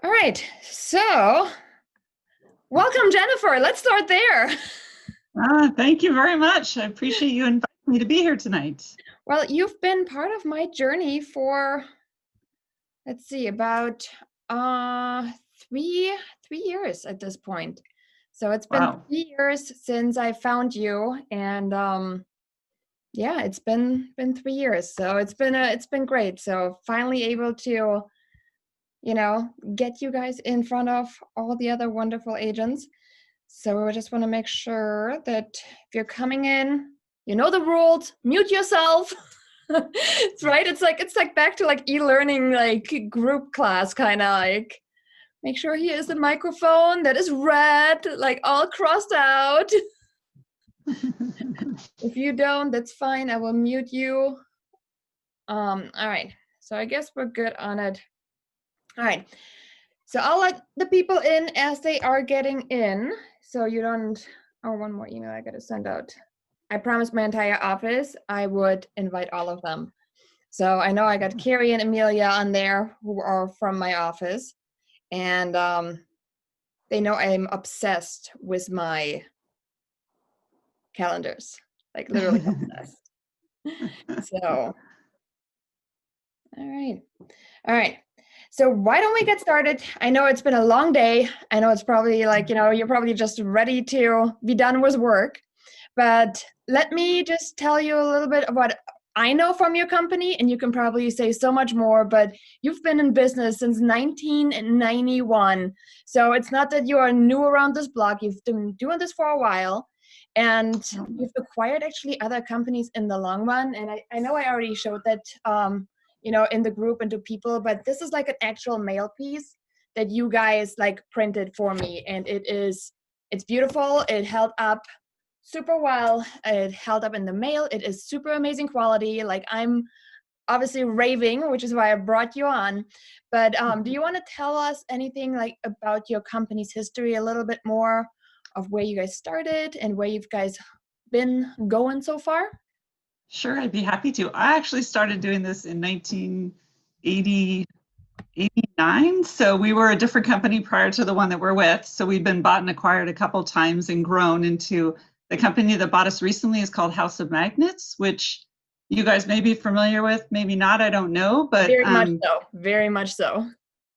All right. So, welcome, Jennifer. Let's start there. Thank you very much. I appreciate you inviting me to be here tonight. Well, you've been part of my journey for, let's see, about uh 3 years at this point. So it's been Wow. 3 years since I found you, and yeah, it's been 3 years. So it's been great. So finally able to, get you guys in front of all the other wonderful agents. So we just want to make sure that if you're coming in, you know the rules, mute yourself. It's right. It's like back to like e-learning, like group class, kind of like make sure he is the microphone that is red, like all crossed out. If you don't, that's fine. I will mute you. All right. So I guess we're good on it. All right. So I'll let the people in as they are getting in. So you don't. Oh, one more email I gotta send out. I promised my entire office I would invite all of them. So I know I got Carrie and Amelia on there who are from my office, and they know I'm obsessed with my calendars, like literally obsessed. So, all right. So why don't we get started? I know it's been a long day. I know it's probably like, you're probably just ready to be done with work. But let me just tell you a little bit of what I know from your company, and you can probably say so much more, but you've been in business since 1991. So it's not that you are new around this block. You've been doing this for a while, and you've acquired actually other companies in the long run. And I know I already showed that, in the group and to people, but this is like an actual mail piece that you guys like printed for me. And it's beautiful. It held up super well. It held up in the mail. It is super amazing quality. Like I'm obviously raving, which is why I brought you on. But do you want to tell us anything like about your company's history, a little bit more of where you guys started and where you guys been going so far? Sure, I'd be happy to. I actually started doing this in 1980, 89. So we were a different company prior to the one that we're with. So we've been bought and acquired a couple times and grown into the company that bought us recently is called House of Magnets, which you guys may be familiar with, maybe not, I don't know. But Very much so. Very much so.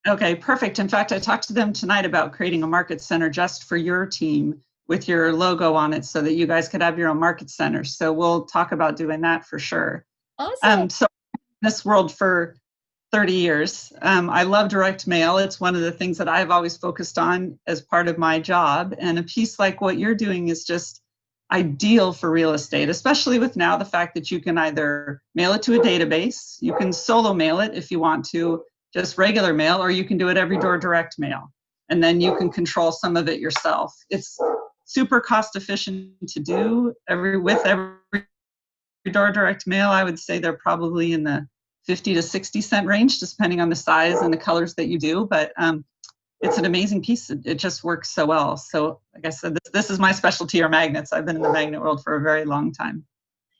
Okay, perfect. In fact, I talked to them tonight about creating a market center just for your team with your logo on it so that you guys could have your own market center. So we'll talk about doing that for sure. Awesome. So in this world for 30 years. I love direct mail. It's one of the things that I've always focused on as part of my job. And a piece like what you're doing is just ideal for real estate, especially with now the fact that you can either mail it to a database, you can solo mail it if you want to, just regular mail, or you can do it every door direct mail. And then you can control some of it yourself. It's super cost efficient to do with every door direct mail. I would say they're probably in the 50 to 60 cent range, depending on the size and the colors that you do. But it's an amazing piece. It just works so well. So like I said, this is my specialty, are magnets. I've been in the magnet world for a very long time.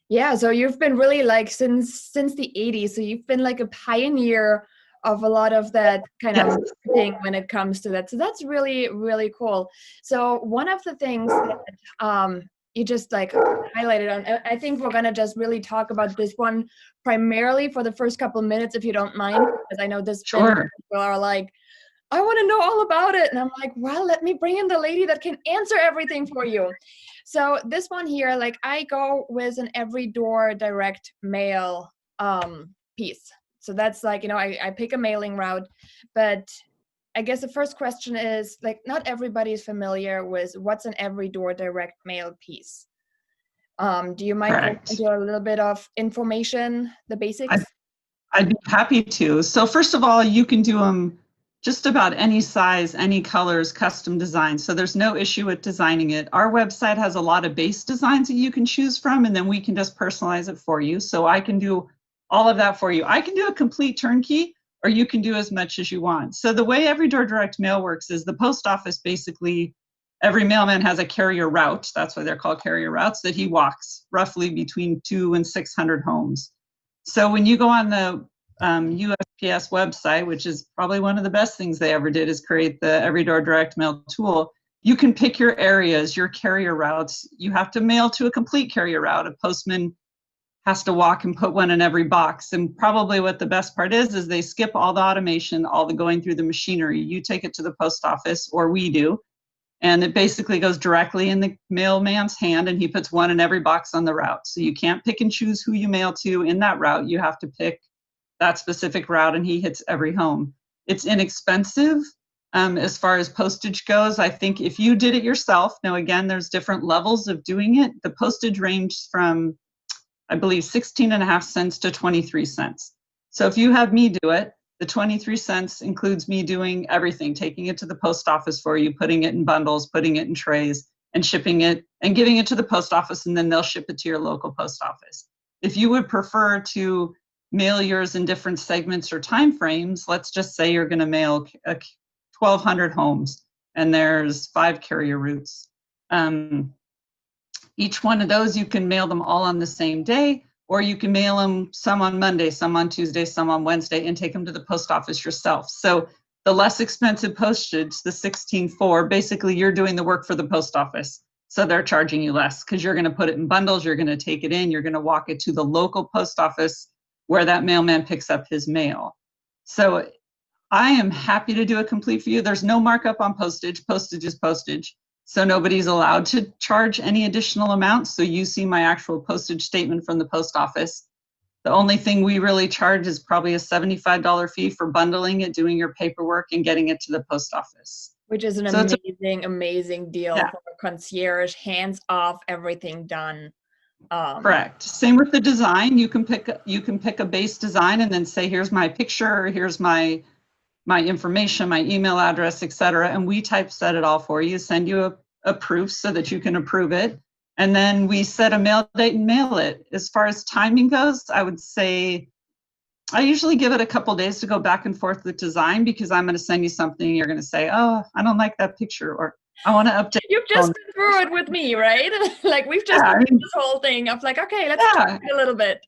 Yeah, so you've been really like since the 80s. So you've been like a pioneer of a lot of that kind of thing when it comes to that. So that's really, really cool. So one of the things that you just like highlighted on, I think we're gonna just really talk about this one primarily for the first couple of minutes, if you don't mind, because I know this Sure. people are like, I want to know all about it. And I'm like, well, let me bring in the lady that can answer everything for you. So this one here, like I go with an every door direct mail piece. So that's like, I pick a mailing route, but I guess the first question is like, not everybody is familiar with what's an every door direct mail piece. Do you mind going Correct. into a little bit of information, the basics? I'd be happy to. So first of all, you can do them just about any size, any colors, custom designs. So there's no issue with designing it. Our website has a lot of base designs that you can choose from, and then we can just personalize it for you. So I can do all of that for you. I can do a complete turnkey, or you can do as much as you want. So the way every door direct mail works is the post office basically, every mailman has a carrier route. That's why they're called carrier routes, that he walks roughly between 200 and 600 homes. So when you go on the USPS website, which is probably one of the best things they ever did, is create the Every Door Direct Mail tool. You can pick your areas, your carrier routes. You have to mail to a complete carrier route. A postman has to walk and put one in every box. And probably what the best part is they skip all the automation, all the going through the machinery. You take it to the post office, or we do, and it basically goes directly in the mailman's hand, and he puts one in every box on the route. So you can't pick and choose who you mail to in that route. You have to pick that specific route, and he hits every home. It's inexpensive as far as postage goes. I think if you did it yourself, now again, there's different levels of doing it. The postage ranges from, I believe, 16.5 cents to 23 cents. So if you have me do it, the 23 cents includes me doing everything, taking it to the post office for you, putting it in bundles, putting it in trays, and shipping it and giving it to the post office, and then they'll ship it to your local post office. If you would prefer to mail yours in different segments or time frames, let's just say you're going to mail 1,200 homes and there's 5 carrier routes. Each one of those, you can mail them all on the same day, or you can mail them some on Monday, some on Tuesday, some on Wednesday, and take them to the post office yourself. So the less expensive postage, the 16.4, basically you're doing the work for the post office. So they're charging you less because you're going to put it in bundles, you're going to take it in, you're going to walk it to the local post office where that mailman picks up his mail. So I am happy to do a complete for you. There's no markup on postage. Postage is postage. So nobody's allowed to charge any additional amounts. So you see my actual postage statement from the post office. The only thing we really charge is probably a $75 fee for bundling it, doing your paperwork, and getting it to the post office. Which is an amazing deal for a concierge, hands off, everything done. Correct. Same with the design. You can pick a base design and then say, here's my picture, here's my information, my email address, etc. And we typeset it all for you, send you a proof so that you can approve it. And then we set a mail date and mail it. As far as timing goes, I would say I usually give it a couple days to go back and forth with design, because I'm going to send you something, you're going to say, oh, I don't like that picture, or I want to update. You've just been through it with me, right? Like we've just done this whole thing of like, okay, let's talk a little bit.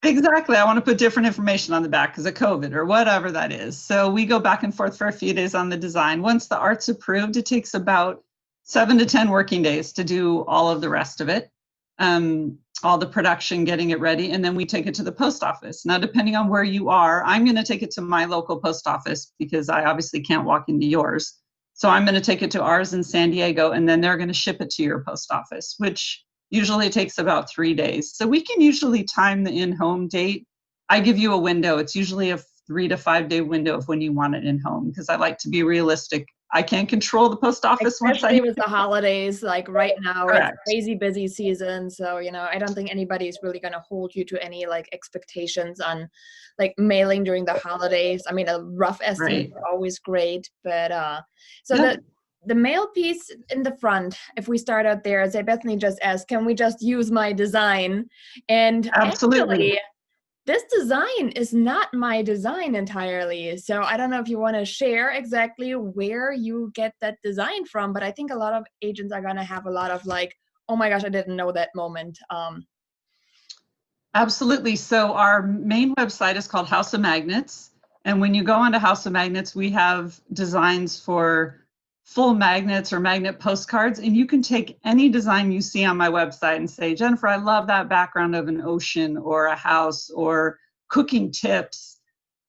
Exactly. I want to put different information on the back because of COVID or whatever that is. So we go back and forth for a few days on the design. Once the art's approved, it takes about 7 to 10 working days to do all of the rest of it, all the production, getting it ready, and then we take it to the post office. Now, depending on where you are, I'm going to take it to my local post office because I obviously can't walk into yours. So I'm going to take it to ours in San Diego, and then they're going to ship it to your post office, which usually takes about 3 days. So we can usually time the in-home date. I give you a window. It's usually a 3 to 5 day window of when you want it in home, because I like to be realistic. I can't control the post office. Especially with the holidays, like right now, it's crazy busy season. So, you know, I don't think anybody's really going to hold you to any like expectations on like mailing during the holidays. I mean, a rough estimate is always great, but so the mail piece in the front, if we start out there, as I Bethany just asked, can we just use my design? And absolutely. Actually, this design is not my design entirely. So I don't know if you want to share exactly where you get that design from, but I think a lot of agents are going to have a lot of like, oh my gosh, I didn't know that moment. Absolutely. So our main website is called House of Magnets. And when you go onto House of Magnets, we have designs for full magnets or magnet postcards, and you can take any design you see on my website and say, Jennifer, I love that background of an ocean or a house or cooking tips.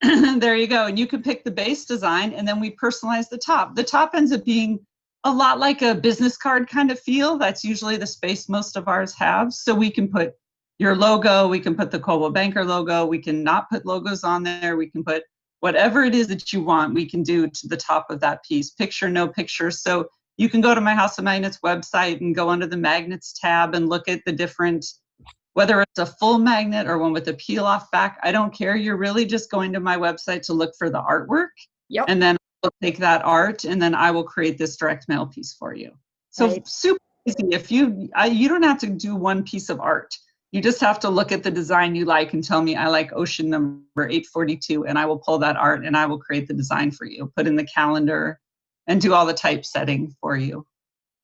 There you go. And you can pick the base design, and then we personalize the top. The top ends up being a lot like a business card kind of feel. That's usually the space most of ours have. So we can put your logo, we can put the Coldwell Banker logo, we can not put logos on there, we can put whatever it is that you want, we can do to the top of that piece, picture, no picture. So you can go to my House of Magnets website and go under the magnets tab and look at the different, whether it's a full magnet or one with a peel off back, I don't care. You're really just going to my website to look for the artwork. Yep. And then I'll take that art and then I will create this direct mail piece for you. So super easy. If you don't have to do one piece of art. You just have to look at the design you like and tell me, I like ocean number 842, and I will pull that art and I will create the design for you, put in the calendar and do all the typesetting for you.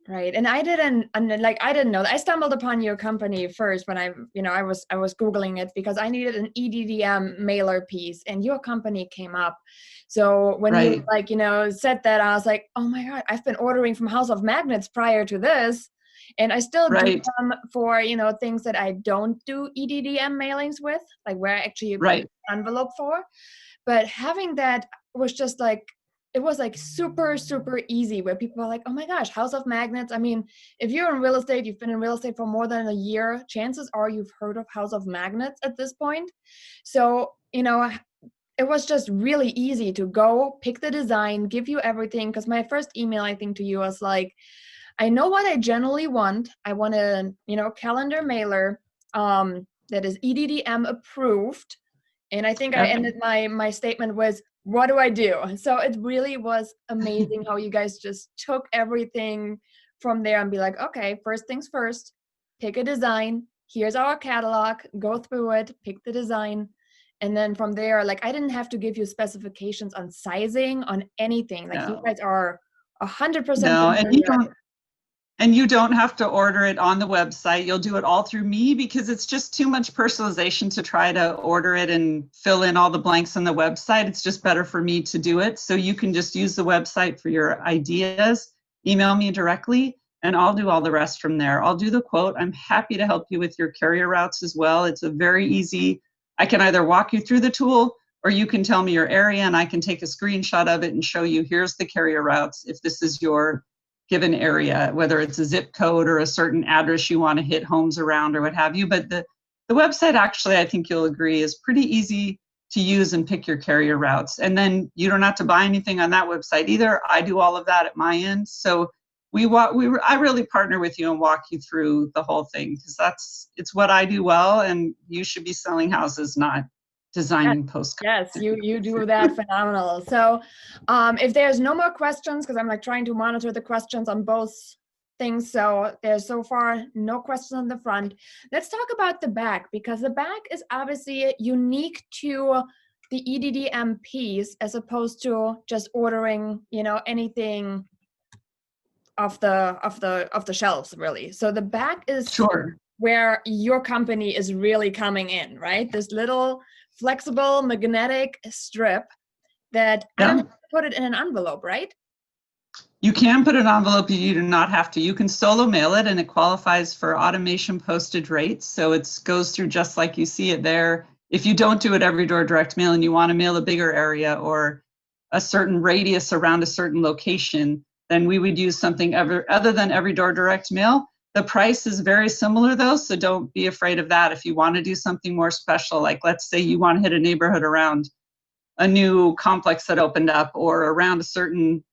Right. And I didn't know that. I stumbled upon your company first when I was Googling it because I needed an EDDM mailer piece and your company came up. So when you Right, said that, I was like, oh my God, I've been ordering from House of Magnets prior to this. And I still do right, them for, things that I don't do EDDM mailings with, like where I actually put right. an envelope for. But having that was just like, it was like super, super easy where people are like, oh my gosh, House of Magnets. I mean, if you're in real estate, you've been in real estate for more than a year, chances are you've heard of House of Magnets at this point. So, it was just really easy to go pick the design, give you everything. Because my first email, I think, to you was like, I know what I generally want. I want a, calendar mailer that is EDDM approved. And I think I Yep. ended my statement with, what do I do? So it really was amazing how you guys just took everything from there and be like, okay, first things first, pick a design. Here's our catalog, go through it, pick the design. And then from there, like I didn't have to give you specifications on sizing, on anything. Like you No, guys are 100% no, familiar. and you don't have to order it on the website. You'll do it all through me because it's just too much personalization to try to order it and fill in all the blanks on the website. It's just better for me to do it. So you can just use the website for your ideas, email me directly, and I'll do all the rest from there. I'll do the quote. I'm happy to help you with your carrier routes as well. It's a very easy, I can either walk you through the tool or you can tell me your area and I can take a screenshot of it and show you, here's the carrier routes if this is your given area, whether it's a zip code or a certain address you want to hit homes around or what have you. But the website actually, I think you'll agree, is pretty easy to use and pick your carrier routes. And then you don't have to buy anything on that website either. I do all of that at my end. So I really partner with you and walk you through the whole thing because it's what I do well, and you should be selling houses, not Yes, designing postcards. yes, you do that phenomenal. So, if there's no more questions, because I'm like trying to monitor the questions on both things, so there's so far no questions on the front. Let's talk about the back because the back is obviously unique to the EDDM piece as opposed to just ordering, anything off the shelves, really. So the back is Sure. where your company is really coming in, right? This little flexible magnetic strip that I don't Yeah. have to put it in an envelope, right? You can put an envelope, you do not have to. You can solo mail it and it qualifies for automation postage rates. So it goes through just like you see it there. If you don't do it every door direct mail and you want to mail a bigger area or a certain radius around a certain location, then we would use something other than every door direct mail. The price is very similar though, so don't be afraid of that. If you want to do something more special, like let's say you want to hit a neighborhood around a new complex that opened up or around a certain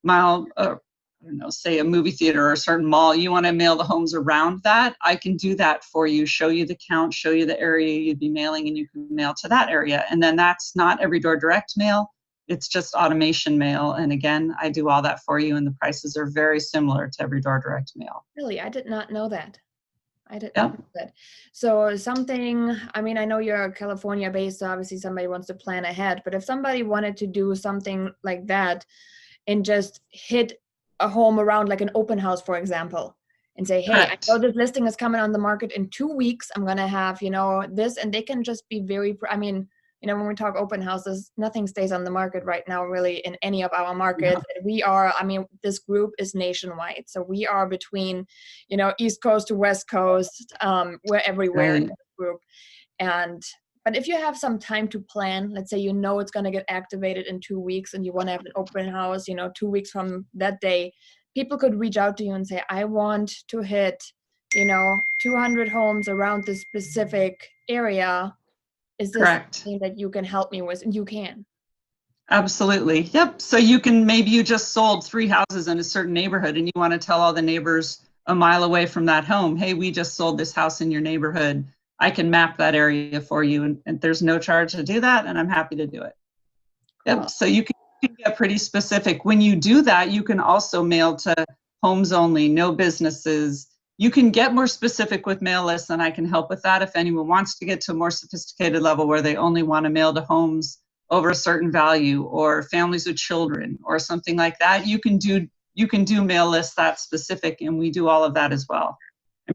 mile, I don't know, say a movie theater or a certain mall, you want to mail the homes around that, I can do that for you, show you the count, show you the area you'd be mailing, and you can mail to that area. And then that's not every door direct mail, it's just automation mail. And again, I do all that for you, and the prices are very similar to every door direct mail. Really, I did not know that. I did not Yep. know that. So something, I mean, I know you're California based, so obviously somebody wants to plan ahead, but if somebody wanted to do something like that and just hit a home around like an open house, for example, and say, hey, I know Correct. this listing is coming on the market in 2 weeks. I'm going to have, this, and they can just be very, I mean, when we talk open houses, nothing stays on the market right now, really, in any of our markets. We are, I mean, this group is nationwide. So we are between, East Coast to West Coast. We're everywhere in Right. the group. But if you have some time to plan, let's say it's going to get activated in 2 weeks and you want to have an open house, 2 weeks from that day, people could reach out to you and say, I want to hit, 200 homes around this specific area. Is this Correct. something that you can help me with? And you can. Absolutely. Yep. So maybe you just sold 3 houses in a certain neighborhood and you want to tell all the neighbors a mile away from that home, hey, we just sold this house in your neighborhood. I can map that area for you. And there's no charge to do that. And I'm happy to do it. Cool. Yep. So you can get pretty specific. When you do that, you can also mail to homes only, no businesses. You can get more specific with mail lists, and I can help with that if anyone wants to get to a more sophisticated level where they only want to mail to homes over a certain value or families with children or something like that. You you can do mail lists that specific, and we do all of that as well.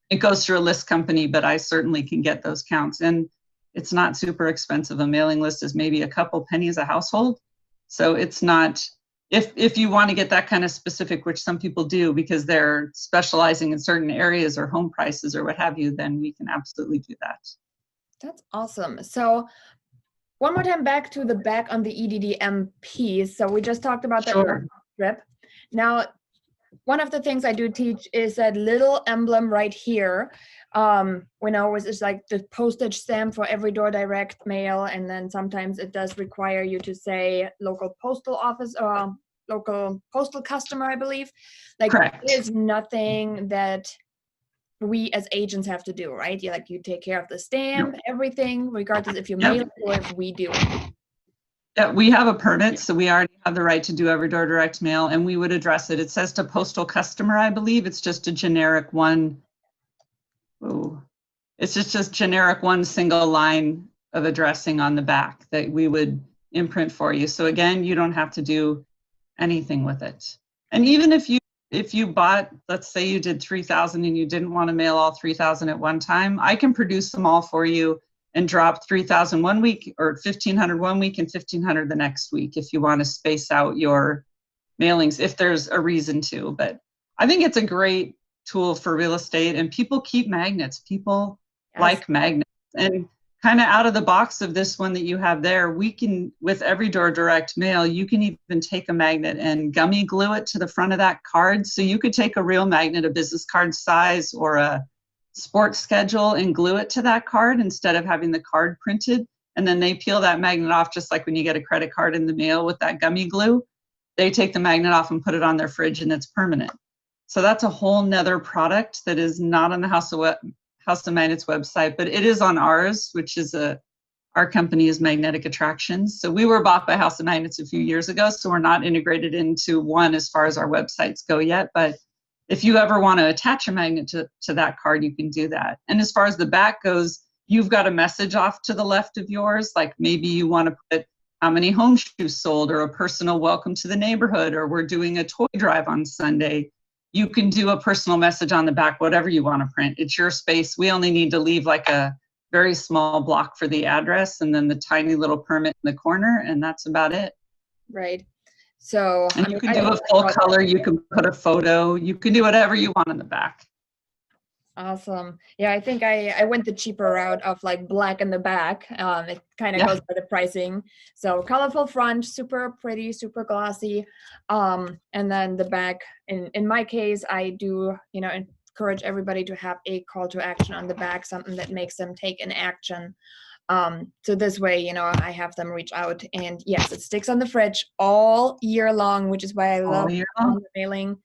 It goes through a list company, but I certainly can get those counts. And it's not super expensive. A mailing list is maybe a couple pennies a household. So it's not, if you want to get that kind of specific, which some people do because they're specializing in certain areas or home prices or what have you, then we can absolutely do that. That's awesome. So one more time back to the back on the EDDM piece. So we just talked about that strip. Now, one of the things I do teach is that little emblem right here. When I was, it's like the postage stamp for every door direct mail, and then sometimes it does require you to say local postal office or local postal customer, I believe. Like, correct. There's nothing that we as agents have to do, right? You take care of the stamp, everything, regardless if you mail it or if we do it. Yeah, we have a permit, so we already have the right to do every door direct mail, and we would address it. It says to postal customer, I believe. It's just a generic one. Oh, it's just generic one single line of addressing on the back that we would imprint for you. So again, you don't have to do anything with it. And even if you bought, let's say you did 3,000 and you didn't want to mail all 3,000 at one time, I can produce them all for you and drop 3,000 one week or 1,500 one week and 1,500 the next week if you want to space out your mailings, if there's a reason to. But I think it's a great tool for real estate, and people keep magnets. People like magnets. And kind of out of the box of this one that you have there, we can, with every door direct mail, you can even take a magnet and gummy glue it to the front of that card. So you could take a real magnet, a business card size or a sports schedule, and glue it to that card instead of having the card printed. And then they peel that magnet off, just like when you get a credit card in the mail with that gummy glue. They take the magnet off and put it on their fridge, and it's permanent. So that's a whole nother product that is not on the House of Magnets website, but it is on ours, which is our company is Magnetic Attractions. So we were bought by House of Magnets a few years ago, so we're not integrated into one as far as our websites go yet. But if you ever want to attach a magnet to that card, you can do that. And as far as the back goes, you've got a message off to the left of yours, like maybe you want to put how many homes you've sold, or a personal welcome to the neighborhood, or we're doing a toy drive on Sunday. You can do a personal message on the back, whatever you want to print. It's your space. We only need to leave like a very small block for the address and then the tiny little permit in the corner, and that's about it. Right. So and you can do a full color, you can put a photo, you can do whatever you want on the back. Awesome. Yeah, I think I went the cheaper route of like black in the back. It kind of goes by the pricing. So colorful front, super pretty, super glossy. And then the back, in my case, I do, encourage everybody to have a call to action on the back, something that makes them take an action. So this way, I have them reach out, and yes, it sticks on the fridge all year long, which is why I love the mailing.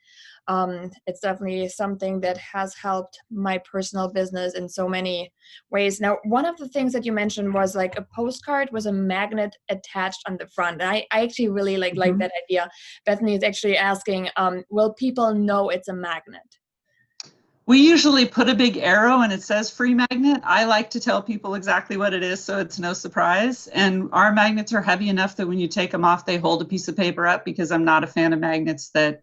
It's definitely something that has helped my personal business in so many ways. Now, one of the things that you mentioned was like a postcard was a magnet attached on the front. And I actually really like that idea. Bethany is actually asking, will people know it's a magnet? We usually put a big arrow and it says free magnet. I like to tell people exactly what it is so it's no surprise. And our magnets are heavy enough that when you take them off, they hold a piece of paper up, because I'm not a fan of magnets that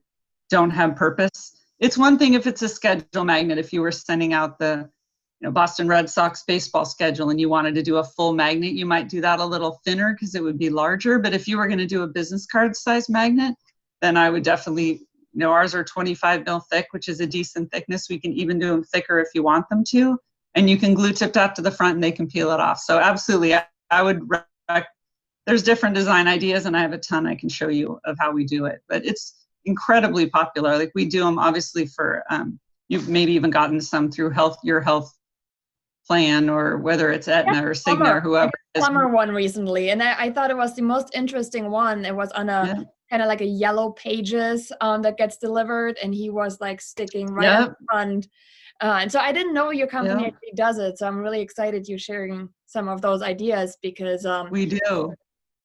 don't have purpose. It's one thing if it's a schedule magnet. If you were sending out the Boston Red Sox baseball schedule and you wanted to do a full magnet, you might do that a little thinner because it would be larger. But if you were going to do a business card size magnet, then I would definitely, ours are 25 mil thick, which is a decent thickness. We can even do them thicker if you want them to. And you can glue tip top to the front and they can peel it off. So absolutely, I would, there's different design ideas and I have a ton I can show you of how we do it. But it's incredibly popular. Like we do them obviously for, you've maybe even gotten some through your health plan, or whether it's Aetna or Cigna or whoever. Plumber one recently, and I thought it was the most interesting one. It was on a kind of like a yellow pages that gets delivered, and he was like sticking right up front. And so I didn't know your company actually does it. So I'm really excited you're sharing some of those ideas, because we do.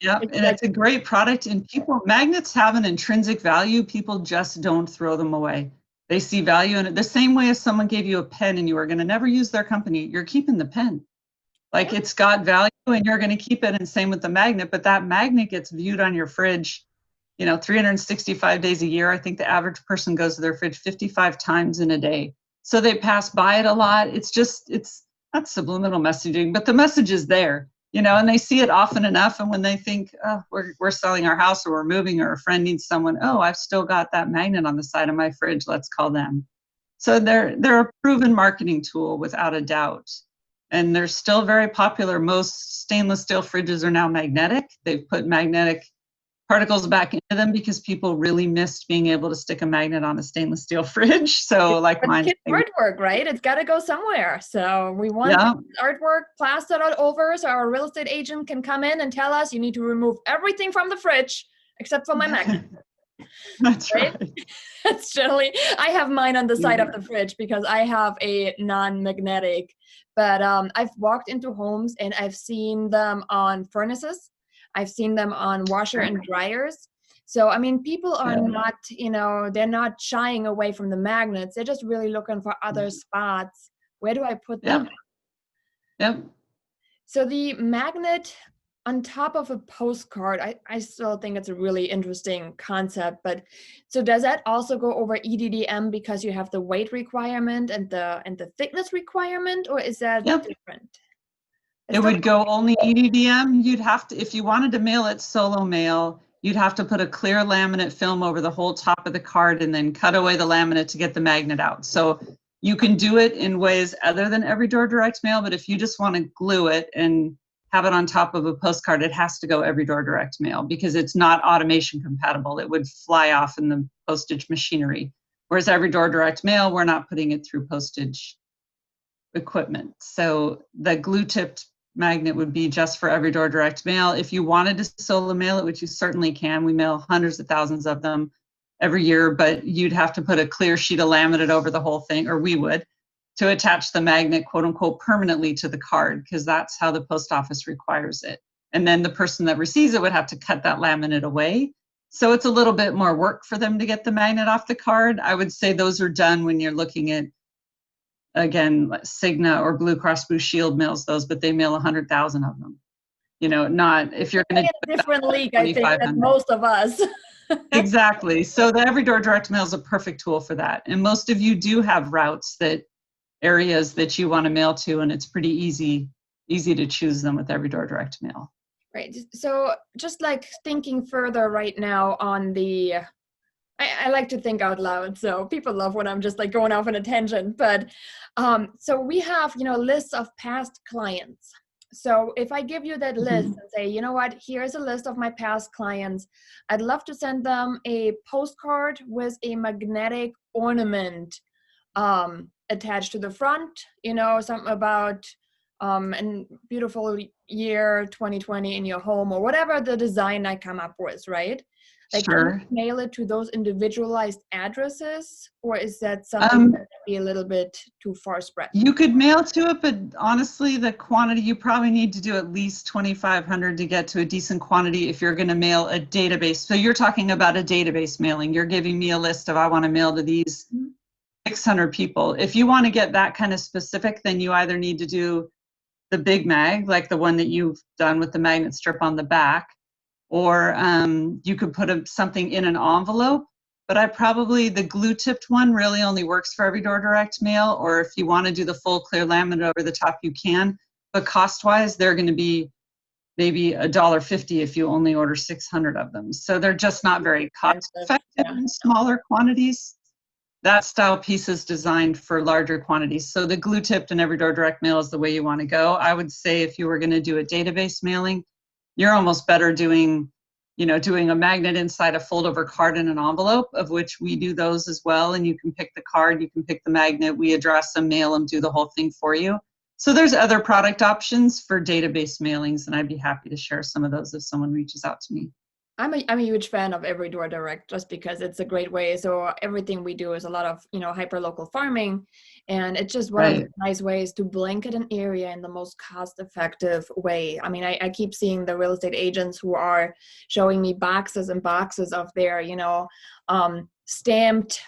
Yeah, and it's a great product, and magnets have an intrinsic value. People just don't throw them away. They see value in it. The same way as someone gave you a pen and you were going to never use their company, you're keeping the pen. Like it's got value and you're going to keep it, and same with the magnet, but that magnet gets viewed on your fridge, 365 days a year. I think the average person goes to their fridge 55 times in a day. So they pass by it a lot. It's not subliminal messaging, but the message is there, and they see it often enough. And when they think, oh, we're selling our house or we're moving or a friend needs someone, oh, I've still got that magnet on the side of my fridge. Let's call them. So they're a proven marketing tool without a doubt. And they're still very popular. Most stainless steel fridges are now magnetic. They've put magnetic particles back into them because people really missed being able to stick a magnet on a stainless steel fridge. So like mine. It's artwork, right? It's got to go somewhere. So we want artwork plastered all over so our real estate agent can come in and tell us you need to remove everything from the fridge except for my magnet. That's right. That's generally, I have mine on the side of the fridge because I have a non-magnetic, but I've walked into homes and I've seen them on furnaces. I've seen them on washer and dryers. So, I mean, people are not, they're not shying away from the magnets. They're just really looking for other spots. Where do I put them? Yep. So the magnet on top of a postcard, I still think it's a really interesting concept, but so does that also go over EDDM because you have the weight requirement and the thickness requirement, or is that different? It would go only EDDM. You'd have to, if you wanted to mail it solo mail, you'd have to put a clear laminate film over the whole top of the card and then cut away the laminate to get the magnet out. So you can do it in ways other than every door direct mail, but if you just want to glue it and have it on top of a postcard, it has to go every door direct mail because it's not automation compatible. It would fly off in the postage machinery. Whereas every door direct mail, we're not putting it through postage equipment. So the glue tipped magnet would be just for every door direct mail. If you wanted to solo mail it, which you certainly can, we mail hundreds of thousands of them every year, but you'd have to put a clear sheet of laminate over the whole thing, or we would, to attach the magnet, quote unquote, permanently to the card, because that's how the post office requires it. And then the person that receives it would have to cut that laminate away. So it's a little bit more work for them to get the magnet off the card. I would say those are done when you're looking at, again, Cigna or Blue Cross Blue Shield mails those, but they mail 100,000 of them. Not if you're going to do a different league, I think, than most of us. Exactly. So the every door direct mail is a perfect tool for that. And most of you do have routes areas that you want to mail to, and it's pretty easy to choose them with every door direct mail. Right. So just like thinking further right now on I like to think out loud, so people love when I'm just like going off on a tangent, but so we have, lists of past clients. So if I give you that list and say, you know what, here's a list of my past clients, I'd love to send them a postcard with a magnetic ornament attached to the front, something about a beautiful year 2020 in your home, or whatever the design I come up with, right? Like, sure. can you mail it to those individualized addresses, or is that something that would be a little bit too far spread? You could mail to it, but honestly, the quantity, you probably need to do at least 2,500 to get to a decent quantity if you're going to mail a database. So you're talking about a database mailing. You're giving me a list of, I want to mail to these 600 people. If you want to get that kind of specific, then you either need to do the big mag, like the one that you've done with the magnet strip on the back, or you could put something in an envelope. But the glue tipped one really only works for every door direct mail, or if you want to do the full clear laminate over the top, you can. But cost wise, they're going to be maybe $1.50 if you only order 600 of them. So they're just not very cost effective in smaller quantities. That style piece is designed for larger quantities. So the glue tipped and every door direct mail is the way you want to go. I would say if you were going to do a database mailing, you're almost better doing a magnet inside a fold over card in an envelope, of which we do those as well. And you can pick the card, you can pick the magnet, we address them, mail them, do the whole thing for you. So there's other product options for database mailings, and I'd be happy to share some of those if someone reaches out to me. I'm a huge fan of Every Door Direct just because it's a great way. So everything we do is a lot of, hyper-local farming, and it's just one of the nice ways to blanket an area in the most cost-effective way. I mean, I keep seeing the real estate agents who are showing me boxes and boxes of their, stamped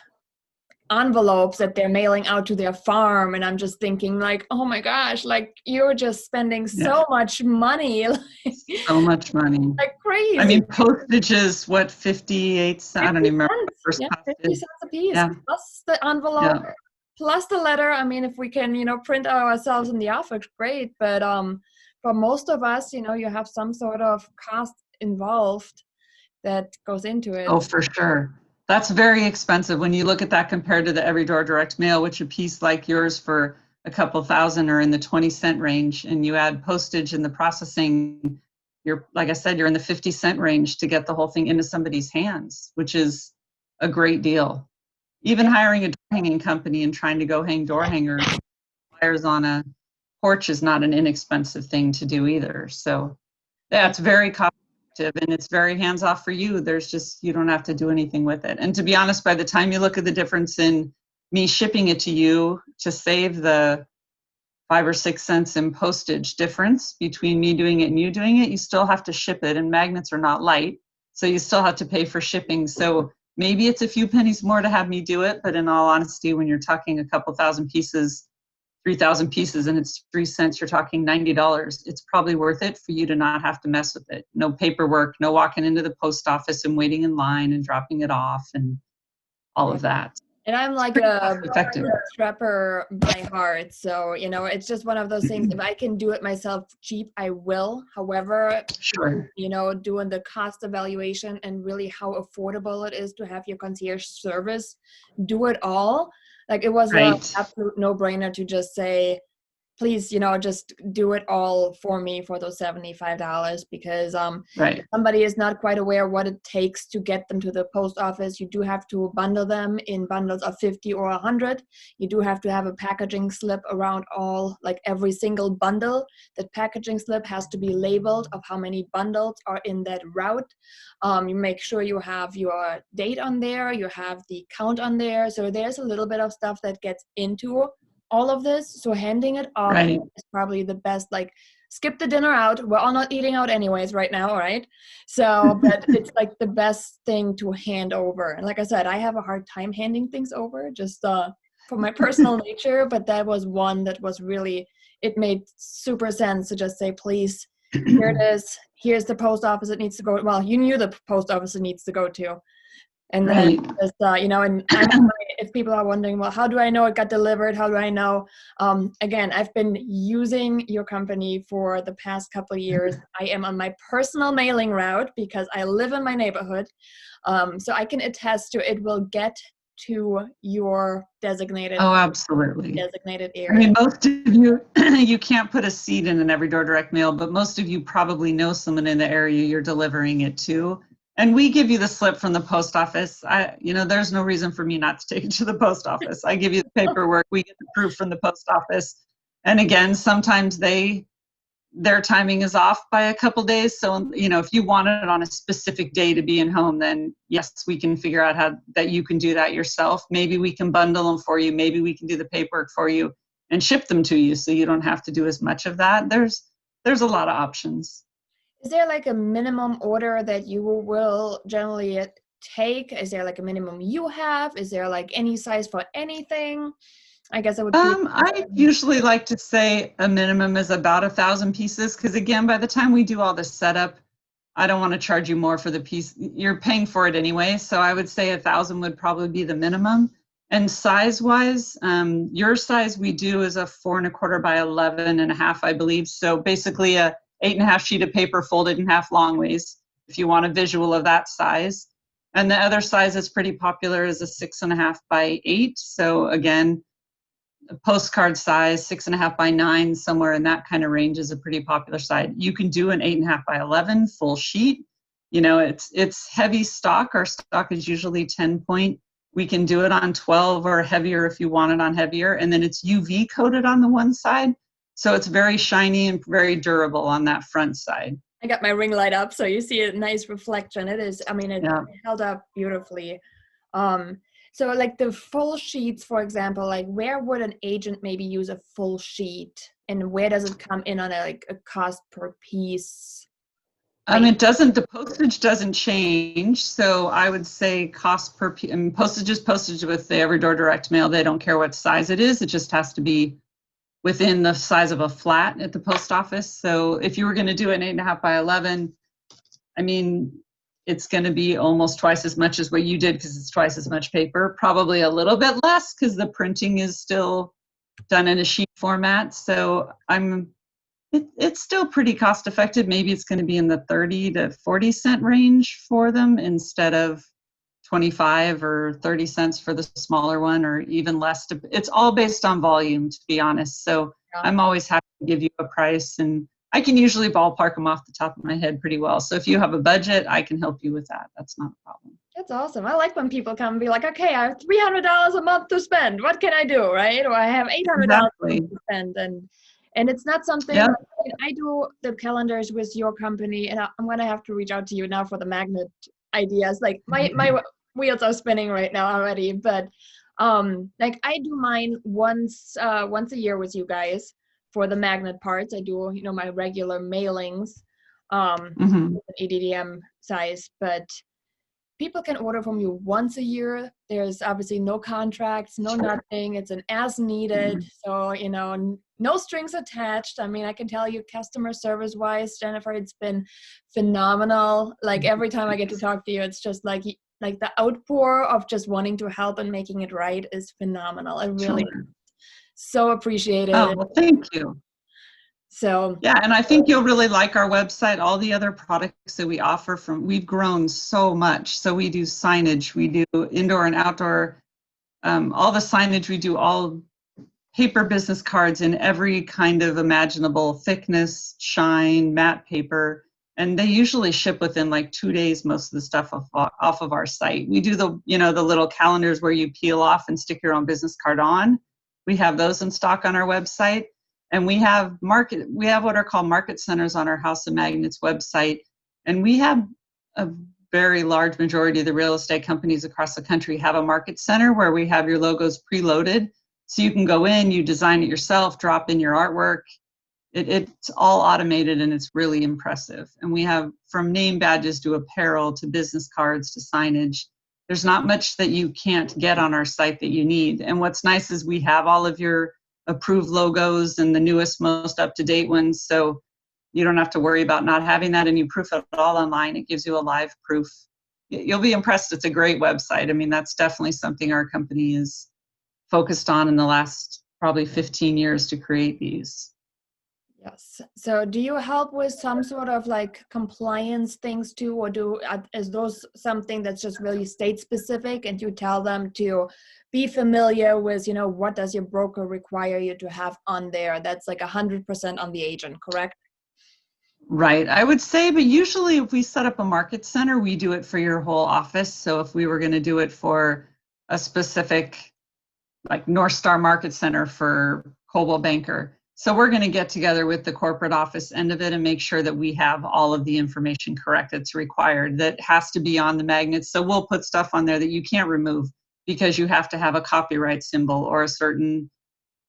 envelopes that they're mailing out to their farm, and I'm just thinking like, oh my gosh, like you're just spending Yeah. so much money. So much money. Like I crazy. mean, postage is what, 58 cents? I don't 50 even remember what the cents. first Yeah, cost 50 is. cents a piece, Yeah, plus the envelope, yeah, plus the letter. I mean, if we can, print ourselves in the office, great. But for most of us, you have some sort of cost involved that goes into it. oh, for sure. That's very expensive when you look at that compared to the every door direct mail, which a piece like yours for a couple thousand are in the 20-cent range, and you add postage and the processing, you're, like I said, you're in the 50-cent range to get the whole thing into somebody's hands, which is a great deal. Even hiring a door hanging company and trying to go hang door hangers, flyers on a porch is not an inexpensive thing to do either. So yeah, it's very cost effective and it's very hands off for you. There's just, you don't have to do anything with it. And to be honest, by the time you look at the difference in me shipping it to you to save the 5 or 6 cents in postage difference between me doing it and you doing it, you still have to ship it, and magnets are not light. So you still have to pay for shipping. So maybe it's a few pennies more to have me do it, but in all honesty, when you're talking a couple thousand pieces, 3,000 pieces, and it's 3 cents, you're talking $90. It's probably worth it for you to not have to mess with it. No paperwork, no walking into the post office and waiting in line and dropping it off and all of that. And I'm It's like pretty a cost effective. strapper by heart. So, it's just one of those things. If I can do it myself cheap, I will. However, Sure. doing the cost evaluation and really how affordable it is to have your concierge service do it all. Like it was an Right. absolute no-brainer to just say, please, just do it all for me for those $75, because Right. if somebody is not quite aware what it takes to get them to the post office, you do have to bundle them in bundles of 50 or 100. You do have to have a packaging slip around like every single bundle. That packaging slip has to be labeled of how many bundles are in that route. You make sure you have your date on there, you have the count on there. So there's a little bit of stuff that gets into all of this. So handing it off Right. is probably the best. Like, skip the dinner out. We're all not eating out anyways right now, right? So, but it's like the best thing to hand over. And like I said, I have a hard time handing things over just for my personal nature, but that was one that was really, it made super sense to just say, please, here it is. Here's the post office it needs to go. Well, you knew the post office it needs to go to. And then, Right. just, and if people are wondering, well, how do I know it got delivered? How do I know? Again, I've been using your company for the past couple of years. I am on my personal mailing route because I live in my neighborhood. So I can attest to it will get to your designated Oh, absolutely. I area. mean, most of you, you can't put a seed in an every door direct mail, but most of you probably know someone in the area you're delivering it to. And we give you the slip from the post office. There's no reason for me not to take it to the post office. I give you the paperwork. We get the proof from the post office. And again, sometimes their timing is off by a couple days. So, if you want it on a specific day to be in home, then yes, we can figure out how that you can do that yourself. Maybe we can bundle them for you. Maybe we can do the paperwork for you and ship them to you so you don't have to do as much of that. There's a lot of options. Is there like a minimum order that you will generally take? Is there like a minimum you have? Is there like any size for anything? I guess I would be. I usually like to say a minimum is about 1,000 pieces, because again, by the time we do all the setup, I don't want to charge you more for the piece. You're paying for it anyway. So I would say 1,000 would probably be the minimum. And size wise, your size we do is a 4¼ by 11½, I believe. So basically a 8½ sheet of paper folded in half long ways, if you want a visual of that size. And the other size that's pretty popular is a 6½ by 8. So again, a postcard size, 6½ by 9, somewhere in that kind of range is a pretty popular size. You can do an 8½ by 11 full sheet. It's heavy stock. Our stock is usually 10 point. We can do it on 12 or heavier if you want it on heavier. And then it's UV coated on the one side. So it's very shiny and very durable on that front side. I got my ring light up, so you see a nice reflection. It is, it Yeah. held up beautifully. So like the full sheets, for example, like where would an agent maybe use a full sheet, and where does it come in on a cost per piece? It doesn't, the postage doesn't change. So I would say cost per, and postage is postage with the Everydoor direct mail. They don't care what size it is. It just has to be within the size of a flat at the post office. So if you were going to do an 8.5 by 11, I mean, it's going to be almost twice as much as what you did because it's twice as much paper, probably a little bit less because the printing is still done in a sheet format. So it's still pretty cost effective. Maybe it's going to be in the 30 to 40 cent range for them instead of 25 or 30 cents for the smaller one, or even less. It's all based on volume, to be honest. So Yeah. I'm always happy to give you a price, and I can usually ballpark them off the top of my head pretty well. So if you have a budget, I can help you with that. That's not a problem. That's awesome. I like when people come and be like, okay, I have $300 a month to spend. What can I do, right? Or I have $800 Exactly. to spend. And it's not something, Yeah. I do the calendars with your company, and I'm going to have to reach out to you now for the magnet ideas. Like my wheels are spinning right now already, but like I do mine once a year with you guys for the magnet parts. I do, my regular mailings, EDDM size, but people can order from you once a year. There's obviously no contracts, no nothing. It's an as needed. So, no strings attached. I mean, I can tell you customer service wise, Jennifer, it's been phenomenal. Like every time I get to talk to you, it's just like the outpour of just wanting to help and making it right is phenomenal. I really so appreciate it. Oh, well, thank you. So yeah, and I think you'll really like our website. All the other products that we offer we've grown so much. So we do signage, we do indoor and outdoor, all the signage, we do all paper business cards in every kind of imaginable thickness, shine, matte paper. And they usually ship within like 2 days, most of the stuff off of our site. We do the little calendars where you peel off and stick your own business card on. We have those in stock on our website. And we have what are called market centers on our House of Magnets website. And we have a very large majority of the real estate companies across the country have a market center where we have your logos preloaded. So you can go in, you design it yourself, drop in your artwork. It's all automated and it's really impressive. And we have from name badges to apparel to business cards to signage. There's not much that you can't get on our site that you need. And what's nice is we have all of your approved logos and the newest, most up-to-date ones. So you don't have to worry about not having that, and you proof it all online. It gives you a live proof. You'll be impressed. It's a great website. I mean, that's definitely something our company is focused on in the last probably 15 years to create these. Yes. So do you help with some sort of like compliance things too, or is those something that's just really state specific and you tell them to be familiar with, what does your broker require you to have on there? That's like 100% on the agent, correct? Right. I would say, but usually if we set up a market center, we do it for your whole office. So if we were going to do it for a specific, like North Star Market Center for Coldwell Banker, so we're going to get together with the corporate office end of it and make sure that we have all of the information correct that's required, that has to be on the magnets. So we'll put stuff on there that you can't remove because you have to have a copyright symbol or a certain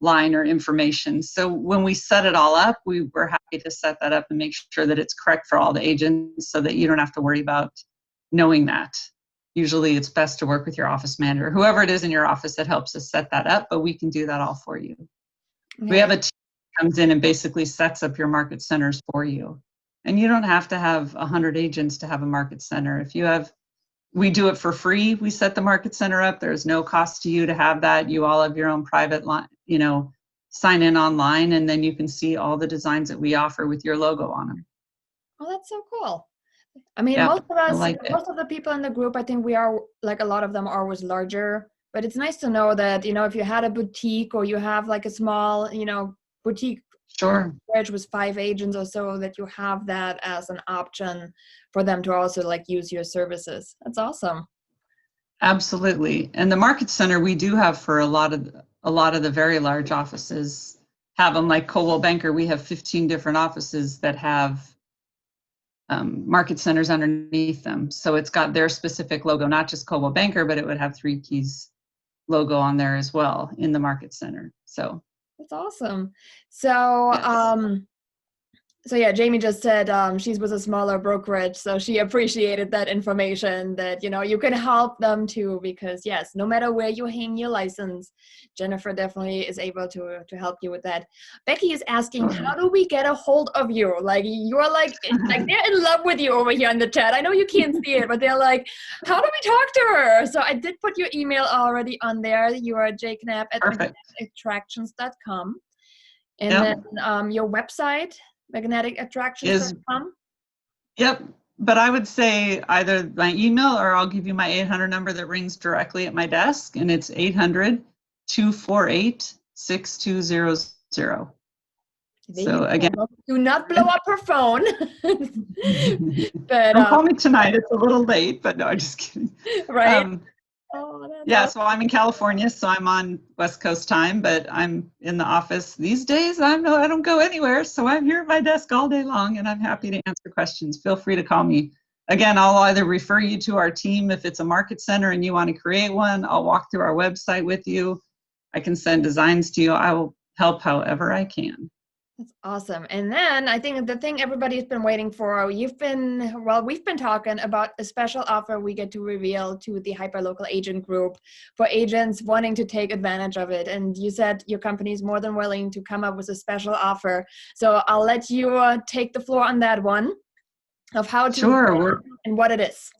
line or information. So when we set it all up, we were happy to set that up and make sure that it's correct for all the agents so that you don't have to worry about knowing that. Usually it's best to work with your office manager, whoever it is in your office that helps us set that up, but we can do that all for you. Okay. We have a team that comes in and basically sets up your market centers for you. And you don't have to have 100 agents to have a market center. We do it for free. We set the market center up. There's no cost to you to have that. You all have your own private line, sign in online, and then you can see all the designs that we offer with your logo on them. Oh, that's so cool. I mean, most of the people in the group, I think we are, like a lot of them are always larger, but it's nice to know that, if you had a boutique or you have like a small, boutique which was 5 agents or so, that you have that as an option for them to also like use your services. That's awesome. Absolutely. And the market center we do have for a lot of the very large offices have them, like Coldwell Banker. We have 15 different offices that have market centers underneath them. So it's got their specific logo, not just Coldwell Banker, but it would have 3 Keys logo on there as well in the market center. So that's awesome. So, yes. So yeah, Jamie just said she's with a smaller brokerage, so she appreciated that information that, you know, you can help them too, because yes, no matter where you hang your license, Jennifer definitely is able to help you with that. Becky is asking, Sure. how do we get a hold of you? Like you're like they're in love with you over here in the chat. I know you can't see it, but they're like, how do we talk to her? So I did put your email already on there. You are jknapp at Perfect. magneticattractions.com. And Yep. then your website, Is magneticattractions.com. Yep. But I would say either my email or I'll give you my 800 number that rings directly at my desk, and it's 800-248-6200. There you So again, go. Do not blow up her phone. But don't call me tonight. It's a little late, but no, I'm just kidding. right. Um, Oh, that's yeah, awesome. so I'm in California, so I'm on West Coast time, but I'm in the office these days. I don't go anywhere, so I'm here at my desk all day long, and I'm happy to answer questions. Feel free to call me. Again, I'll either refer you to our team if it's a market center and you want to create one. I'll walk through our website with you. I can send designs to you. I will help however I can. That's awesome. And then I think the thing everybody's been waiting for, we've been talking about a special offer we get to reveal to the HyperLocal agent group for agents wanting to take advantage of it. And you said your company is more than willing to come up with a special offer. So I'll let you take the floor on that one of how to Sure. and what it is.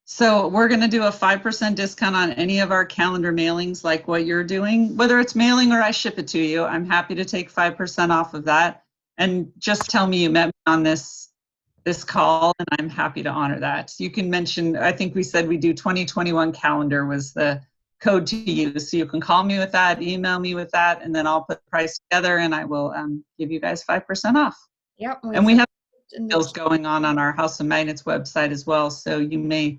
So we're going to do a 5% discount on any of our calendar mailings like what you're doing, whether it's mailing or I ship it to you. I'm happy to take 5% off of that. And just tell me you met me on this call, and I'm happy to honor that. You can mention, I think we said we do 2021 calendar was the code to use. So you can call me with that, email me with that, and then I'll put the price together and I will give you guys 5% off. Yep. And we have deals going on our House of Magnets website as well. So you may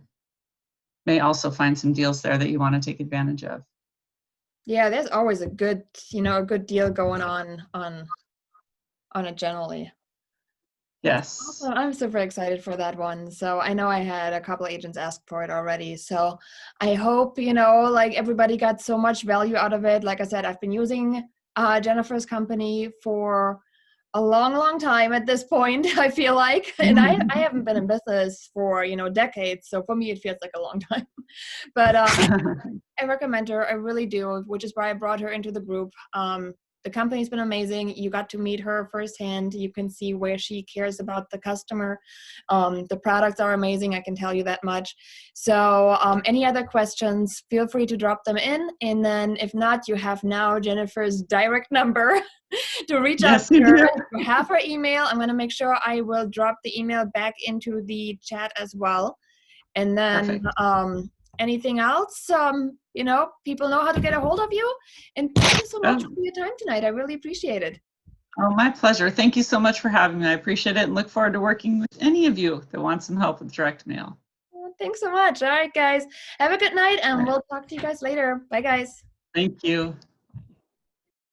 also find some deals there that you want to take advantage of. Yeah, there's always a good deal going on it generally. Yes. Awesome. I'm super excited for that one. So I know I had a couple agents ask for it already. So I hope, like everybody got so much value out of it. Like I said, I've been using Jennifer's company for a long, long time at this point, I feel like. And I haven't been in business for, decades. So for me, it feels like a long time. But I recommend her. I really do, which is why I brought her into the group. The company's been amazing. You got to meet her firsthand. You can see where she cares about the customer. The products are amazing. I can tell you that much. So any other questions, feel free to drop them in. And then if not, you have now Jennifer's direct number to reach out to her. You have her email. I'm going to make sure I will drop the email back into the chat as well. And then anything else, people know how to get a hold of you. And thank you so much for your time tonight. I really appreciate it. Oh, my pleasure. Thank you so much for having me. I appreciate it and look forward to working with any of you that want some help with direct mail. Well, thanks so much. All right, guys. Have a good night, and we'll talk to you guys later. Bye, guys. Thank you.